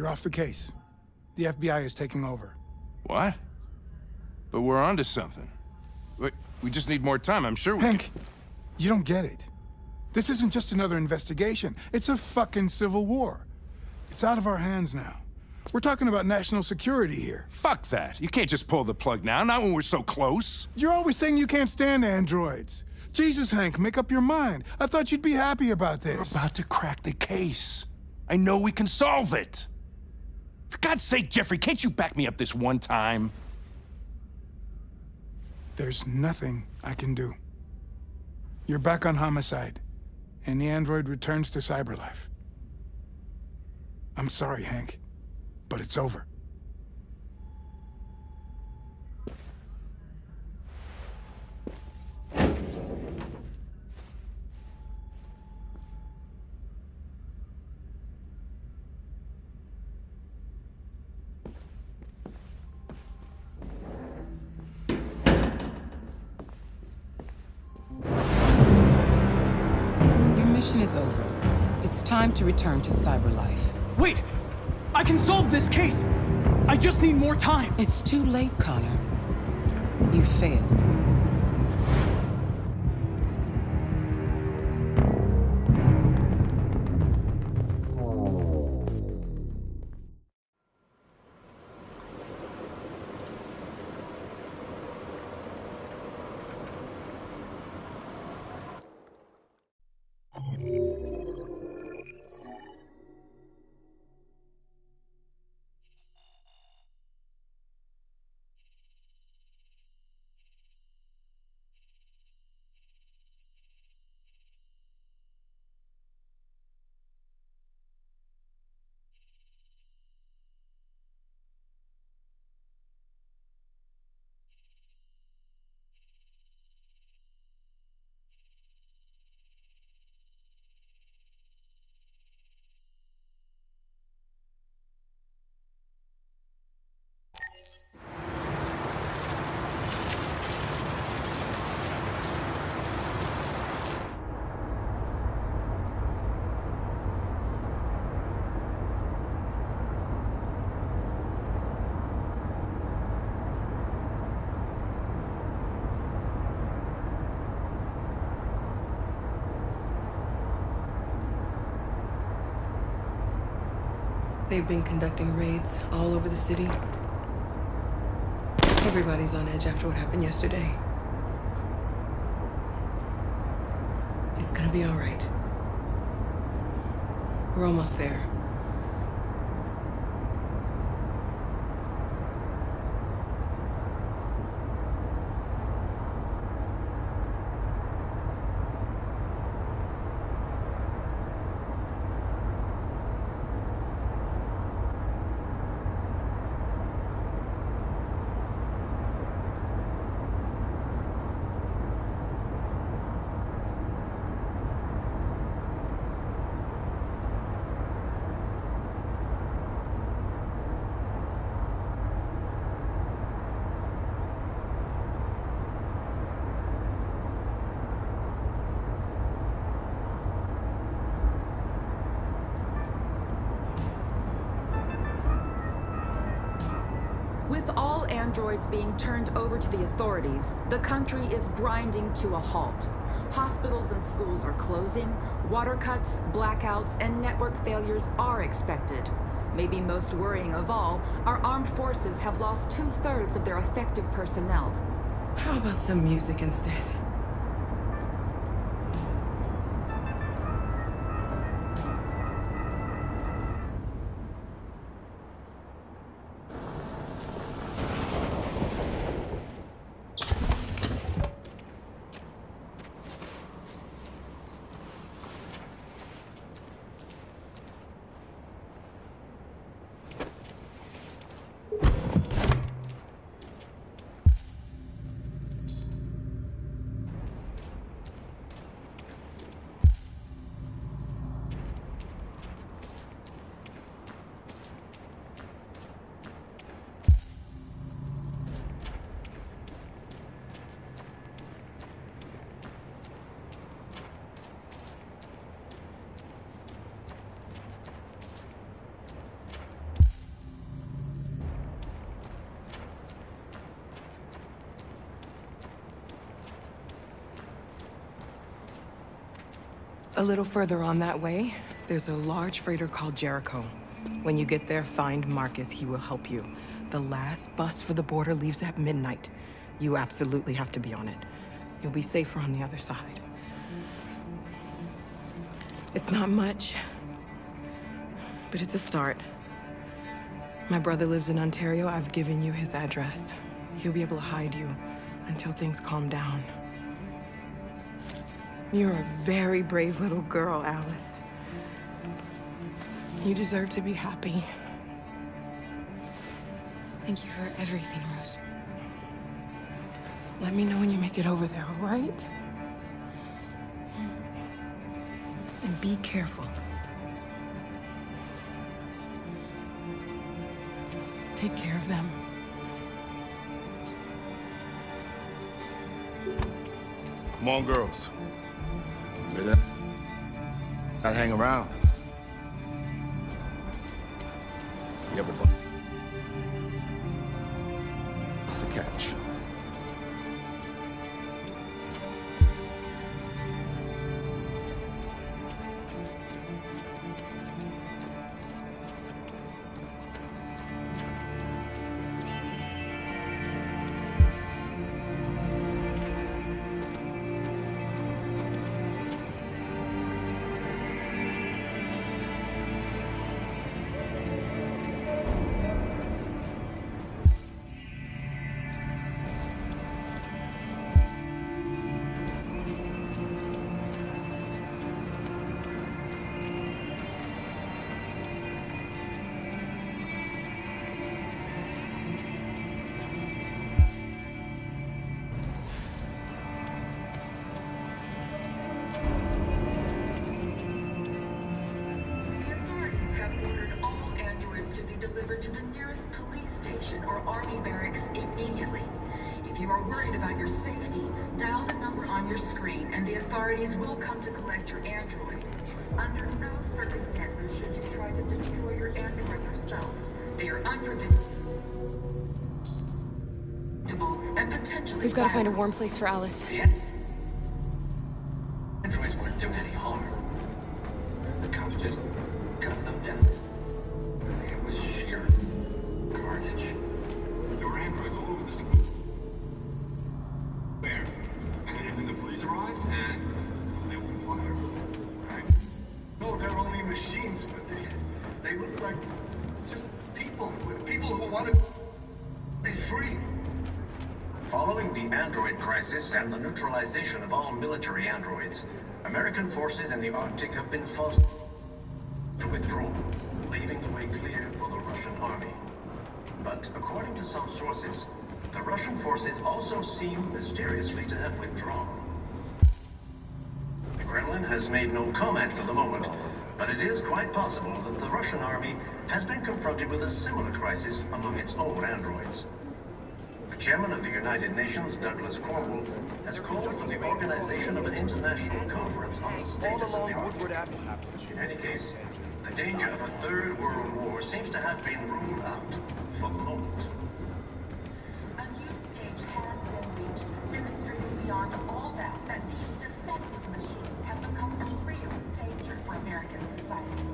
You're off the case. The FBI is taking over. What? But we're onto something. We just need more time, I'm sure we Hank, you don't get it. This isn't just another investigation. It's a fucking civil war. It's out of our hands now. We're talking about national security here. Fuck that. You can't just pull the plug now, not when we're so close. You're always saying you can't stand androids. Jesus, Hank, make up your mind. I thought you'd be happy about this. We're about to crack the case. I know we can solve it. For God's sake, Jeffrey, can't you back me up this one time? There's nothing I can do. You're back on homicide, and the android returns to cyberlife. I'm sorry, Hank, but it's over. Mission is over. It's time to return to cyberlife. Wait! I can solve this case! I just need more time! It's too late, Connor. You failed. They've been conducting raids all over the city. Everybody's on edge after what happened yesterday. It's gonna be all right. We're almost there. With all androids being turned over to the authorities, the country is grinding to a halt. Hospitals and schools are closing, water cuts, blackouts, and network failures are expected. Maybe most worrying of all, our armed forces have lost 2/3 of their effective personnel. How about some music instead? A little further on that way, there's a large freighter called Jericho. When you get there, find Marcus. He will help you. The last bus for the border leaves at midnight. You absolutely have to be on it. You'll be safer on the other side. It's not much, but it's a start. My brother lives in Ontario. I've given you his address. He'll be able to hide you until things calm down. You're a very brave little girl, Alice. You deserve to be happy. Thank you for everything, Rose. Let me know when you make it over there, all right? And be careful. Take care of them. Come on, girls. Better not hang around. You have a bunch to catch. To the nearest police station or army barracks immediately. If you are worried about your safety, dial the number on your screen and the authorities will come to collect your android. Under no circumstances should you try to destroy your android yourself. They are unpredictable and potentially We've got to find a violent. warm place for Alice. The androids weren't doing any harm. The cops just cut them down. It was sheer carnage. There were androids all over the square. And then the police arrived, and they opened fire. Right? No, they're only machines, but they look like just people who want to be free. Following the android crisis and the neutralization of all military androids, American forces in the Arctic have been forced to withdraw, leaving the way clear for the Russian army. But according to some sources, the Russian forces also seem mysteriously to have withdrawn. The Kremlin has made no comment for the moment, but it is quite possible that the Russian army has been confronted with a similar crisis among its own androids. The chairman of the United Nations, Douglas Cornwall, has called for the organization of an international conference on the status of the Arctic. In any case, the danger of a third world war seems to have been ruled out for the moment. A new stage has been reached, demonstrating beyond all doubt that these defective machines have become a real danger for American society.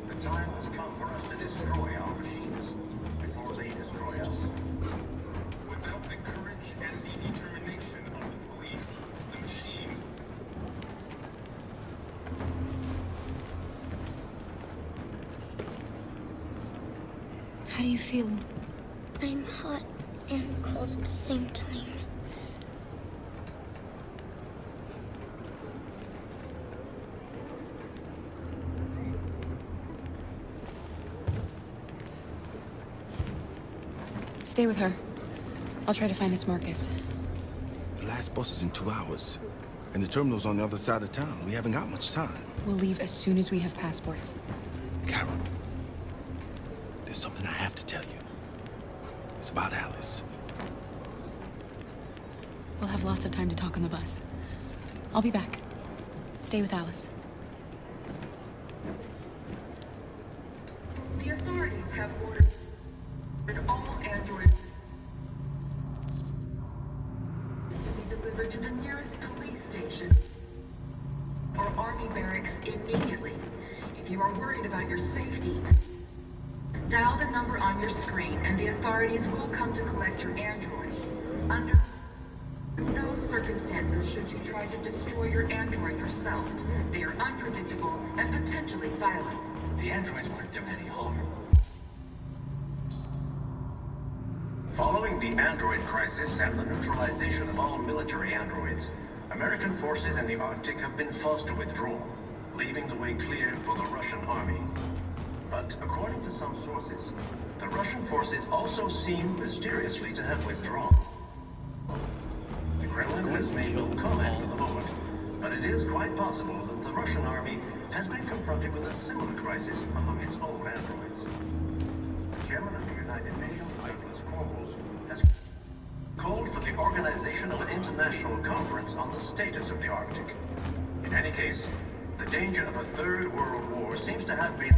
The time has come for us to destroy our machines before they destroy us. Without the courage and the determination of the police, the machine... How do you feel? I'm hot and cold at the same time. Stay with her. I'll try to find this Marcus. The last bus is in 2 hours. And the terminal's on the other side of town. We haven't got much time. We'll leave as soon as we have passports. Carol, there's something I have to tell you. It's about Alice. We'll have lots of time to talk on the bus. I'll be back. Stay with Alice. The authorities have ordered all androids to be delivered to the nearest police station or army are worried about your safety, dial the number on your screen and the authorities will come to collect your android. Under no circumstances should you try to destroy your android yourself. They are unpredictable and potentially violent. The androids weren't doing any harm. Following the android crisis and the neutralization of all military androids, American forces in the Arctic have been forced to withdraw, leaving the way clear for the Russian army. But according to some sources, the Russian forces also seem mysteriously to have withdrawn. The Kremlin has made no comment for the moment, but it is quite possible that the Russian army has been confronted with a similar crisis among its own androids. The chairman of the United Nations, Douglas Cromwell, has called for the organization of an international conference on the status of the Arctic. In any case, the danger of a third world war seems to have been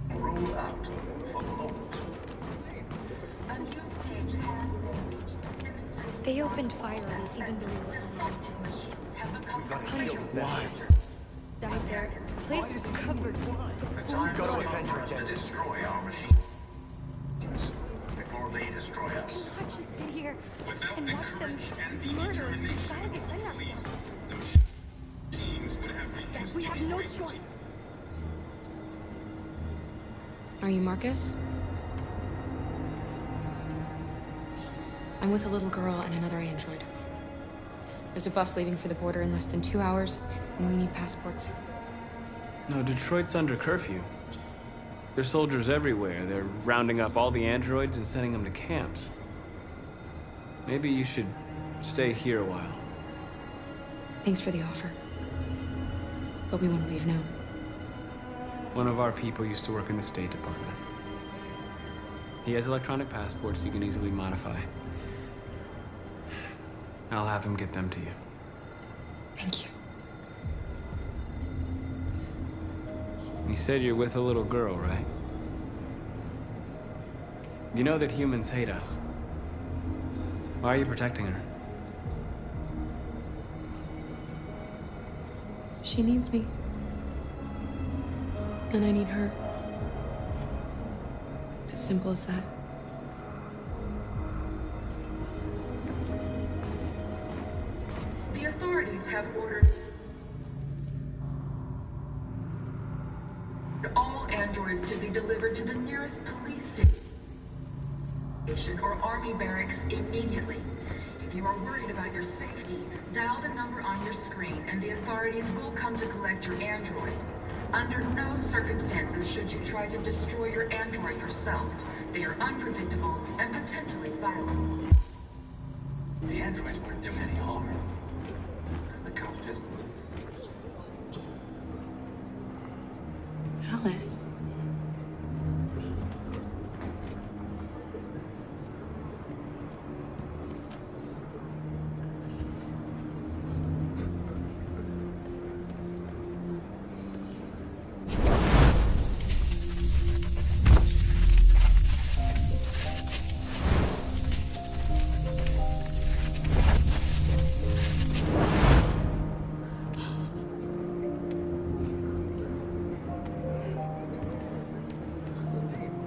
ruled out for the moment. A new stage has been reached. They opened fire on us even though Defective machines have become Why? died there. The place was covered. The time has come for us to destroy our machines before they destroy us. Not just sit here Without and the watch them courage and the murder. determination We've gotta of get the rid of police, them. the machines would have reduced We have no Detroit choice. Are you Marcus? I'm with a little girl and another android. There's a bus leaving for the border in less than 2 hours, and we need passports. No, Detroit's under curfew. There's soldiers everywhere. They're rounding up all the androids and sending them to camps. Maybe you should stay here a while. Thanks for the offer. But we won't leave now. One of our people used to work in the State Department. He has electronic passports you can easily modify. I'll have him get them to you. Thank you. You said you're with a little girl, right? You know that humans hate us. Why are you protecting her? She needs me. And I need her. It's as simple as that. The authorities have ordered all androids to be delivered to the nearest police station or army barracks immediately. If you are worried about your safety, dial the number on your screen and the authorities will come to collect your android. Under no circumstances should you try to destroy your android yourself. They are unpredictable and potentially violent. The androids weren't doing any harm. The cops just... Alice.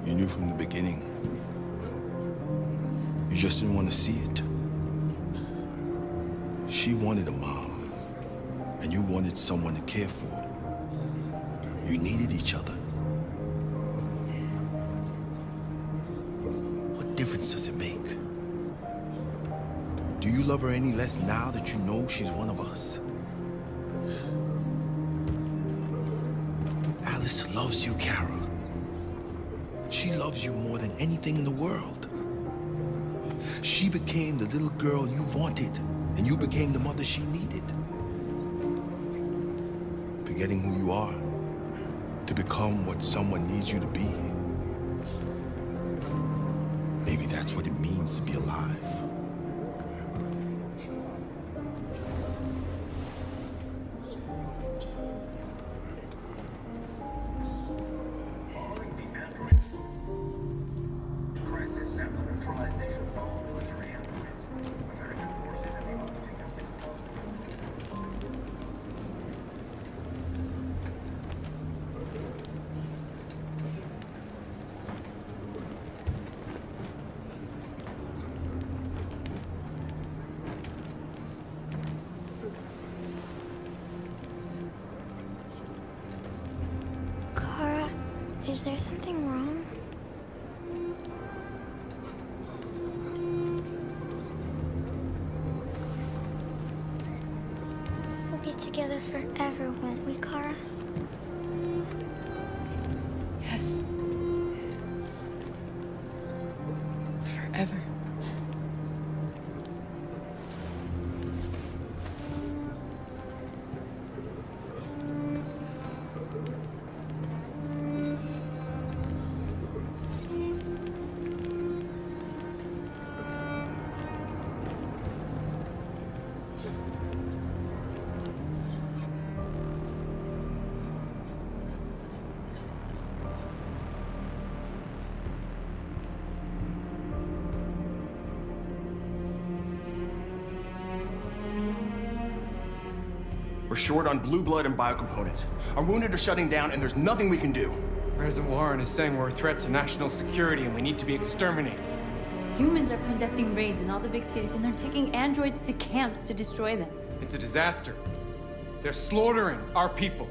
You knew from the beginning. You just didn't want to see it. She wanted a mom, and you wanted someone to care for. You needed each other. What difference does it make? Do you love her any less now that you know she's one of us? Alice loves you, Kara. She loves you more than anything in the world. She became the little girl you wanted, and you became the mother she needed. Forgetting who you are to become what someone needs you to be. Maybe that's what it means to be alive. Following the android crisis and the neutralization of all military androids, American forces in the Arctic have been forced to Is there something wrong? We'll be together forever, won't we, Kara? Yes. Forever. We're short on blue blood and biocomponents. Our wounded are shutting down, and there's nothing we can do. President Warren is saying we're a threat to national security and we need to be exterminated. Humans are conducting raids in all the big cities, and they're taking androids to camps to destroy them. It's a disaster. They're slaughtering our people.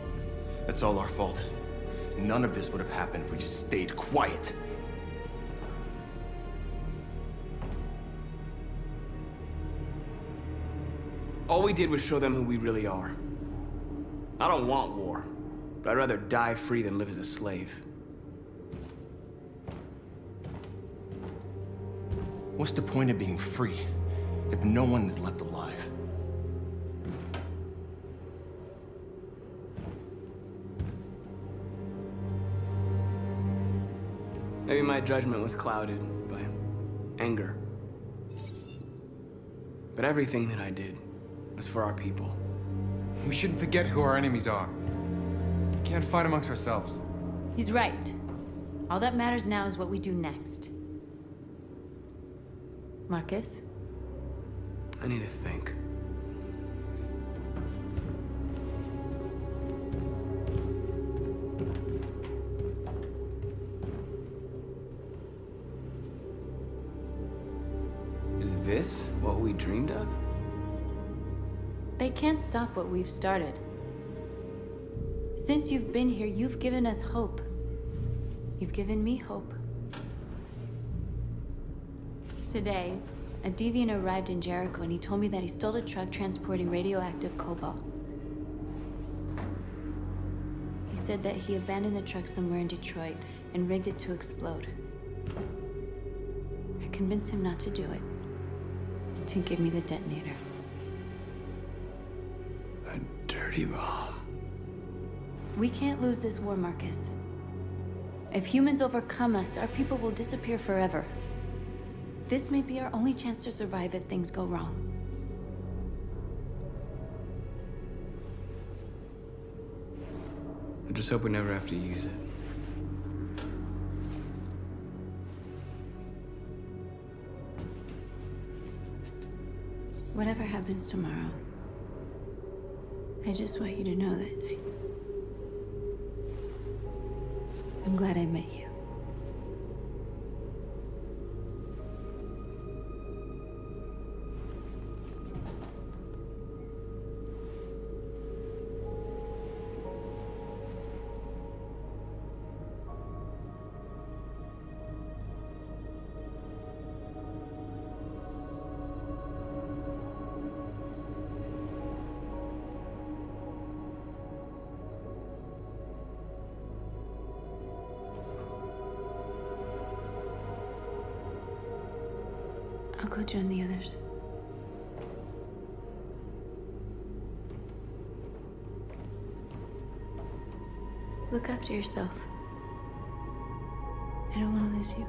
That's all our fault. None of this would have happened if we just stayed quiet. All we did was show them who we really are. I don't want war, but I'd rather die free than live as a slave. What's the point of being free if no one is left alive? Maybe my judgment was clouded by anger. But everything that I did was for our people. We shouldn't forget who our enemies are. We can't fight amongst ourselves. He's right. All that matters now is what we do next. Marcus? I need to think. Is this what we dreamed of? They can't stop what we've started. Since you've been here, you've given us hope. You've given me hope. Today, a deviant arrived in Jericho and he told me that he stole a truck transporting radioactive cobalt. He said that he abandoned the truck somewhere in Detroit and rigged it to explode. I convinced him not to do it, to give me the detonator. A dirty bomb. We can't lose this war, Marcus. If humans overcome us, our people will disappear forever. This may be our only chance to survive if things go wrong. I just hope we never have to use it. Whatever happens tomorrow, I just want you to know that I'm glad I met you. I'll go join the others. Look after yourself. I don't want to lose you.